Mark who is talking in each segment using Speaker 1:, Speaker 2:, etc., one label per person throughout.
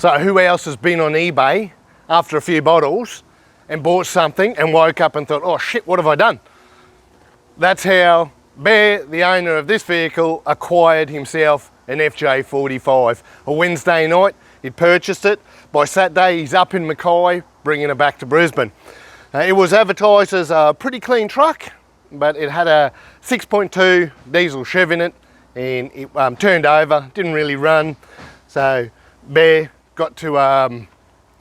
Speaker 1: So who else has been on eBay after a few bottles and bought something and woke up and thought, oh shit, what have I done? That's how Bear, the owner of this vehicle, acquired himself an FJ45. A Wednesday night, he'd purchased it. By Saturday, he's up in Mackay, bringing it back to Brisbane. It was advertised as a pretty clean truck, but it had a 6.2 diesel Chev in it, and it turned over, didn't really run. So Bear got to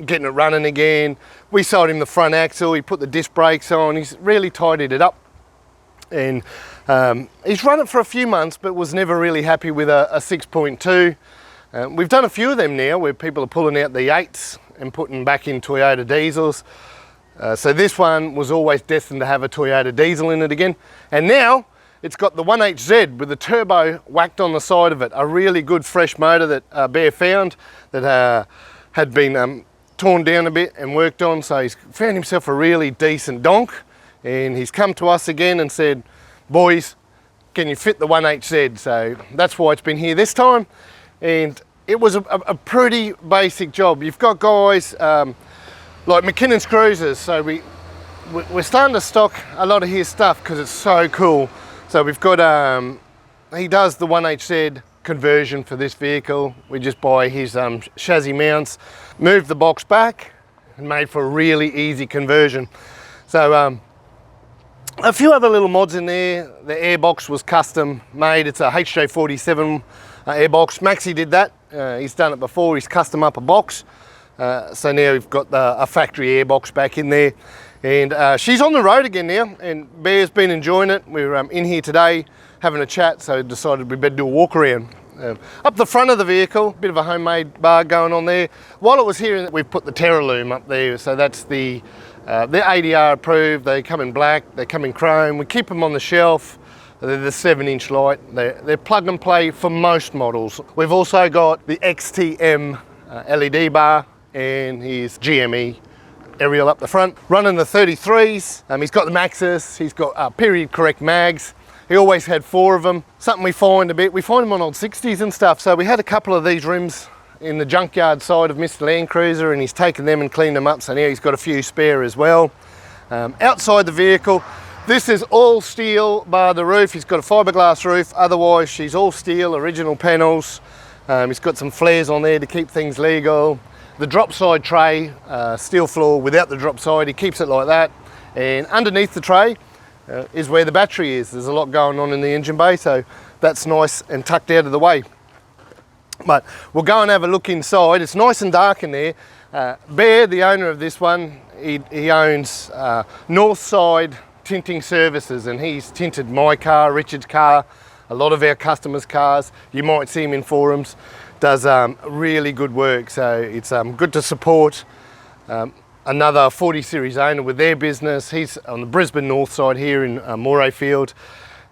Speaker 1: getting it running again. We sold him the front axle, he put the disc brakes on, he's really tidied it up. And he's run it for a few months, but was never really happy with a 6.2. We've done a few of them now where people are pulling out the 8s and putting back in Toyota diesels. So this one was always destined to have a Toyota diesel in it again. And now it's got the 1HZ with the turbo whacked on the side of it. A really good fresh motor that Bear found that had been torn down a bit and worked on. So he's found himself a really decent donk, and he's come to us again and said, boys, can you fit the 1HZ? So that's why it's been here this time. And it was a pretty basic job. You've got guys like McKinnon's Cruisers. So we're starting to stock a lot of his stuff because it's so cool. So we've got, he does the 1HZ conversion for this vehicle. We just buy his chassis mounts, move the box back, and made for a really easy conversion. So a few other little mods in there. The airbox was custom made. It's a FJ47 airbox. Maxie did that. He's done it before. He's custom up a box. So now we've got a factory airbox back in there. And she's on the road again now, and Bear's been enjoying it. We're in here today having a chat, so decided we better do a walk around. Up the front of the vehicle, bit of a homemade bar going on there. While it was here, we've put the Terralume up there, so that's they're ADR approved. They come in black, they come in chrome. We keep them on the shelf. They're the 7-inch light. They're plug and play for most models. We've also got the XTM LED bar and his GME aerial up the front. Running the 33s. He's got the Maxxis. He's got period correct mags. He always had 4 of them. Something we find a bit. We find them on old 60s and stuff. So we had a couple of these rims in the junkyard side of Mr. Land Cruiser, and he's taken them and cleaned them up. So now he's got a few spare as well. Outside the vehicle, this is all steel bar the roof. He's got a fiberglass roof. Otherwise, she's all steel, original panels. He's got some flares on there to keep things legal. The drop side tray, steel floor without the drop side, he keeps it like that. And underneath the tray is where the battery is. There's a lot going on in the engine bay, so that's nice and tucked out of the way. But we'll go and have a look inside. It's nice and dark in there. Bear, the owner of this one, he owns Northside Tinting Services, and he's tinted my car, Richard's car, a lot of our customers' cars. You might see him in forums. Does really good work, so it's good to support another 40 series owner with their business. He's on the Brisbane north side here in Morayfield,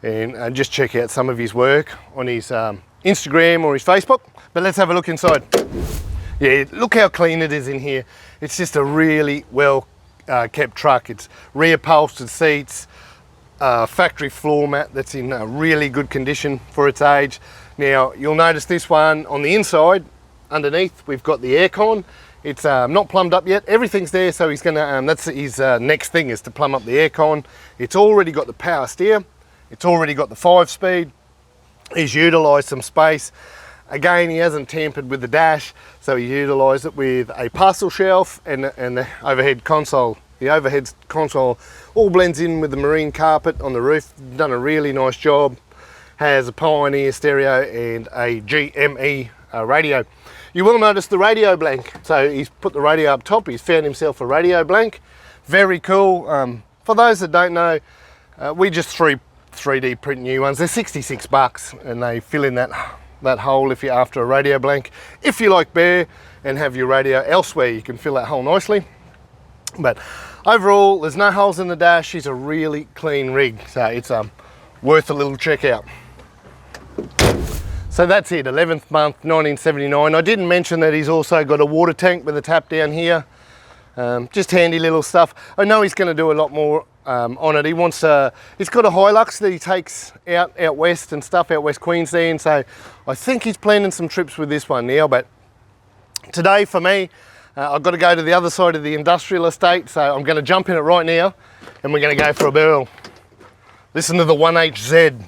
Speaker 1: and just check out some of his work on his Instagram or his Facebook. But let's have a look inside. Yeah, look how clean it is in here. It's just a really well kept truck. It's reupholstered seats, factory floor mat that's in really good condition for its age. Now, you'll notice this one on the inside, underneath, we've got the aircon. It's not plumbed up yet. Everything's there, so he's gonna, that's his next thing, is to plumb up the aircon. It's already got the power steer. It's already got the 5-speed. He's utilised some space. Again, he hasn't tampered with the dash, so he utilised it with a parcel shelf and the overhead console. The overhead console all blends in with the marine carpet on the roof. Done a really nice job. Has a Pioneer stereo and a GME radio. You will notice the radio blank. So he's put the radio up top. He's found himself a radio blank. Very cool. For those that don't know, we just 3D print new ones. They're 66 bucks, and they fill in that hole if you're after a radio blank. If you like Bear and have your radio elsewhere, you can fill that hole nicely. But overall, there's no holes in the dash. It's a really clean rig, so it's worth a little check out. So that's it, 11th month, 1979. I didn't mention that he's also got a water tank with a tap down here. Just handy little stuff. I know he's going to do a lot more on it. He's got a Hilux that he takes out west and stuff, out west Queensland. So I think he's planning some trips with this one now, but Today for me, I've got to go to the other side of the industrial estate, so I'm going to jump in it right now and we're going to go for a barrel. Listen to the 1HZ.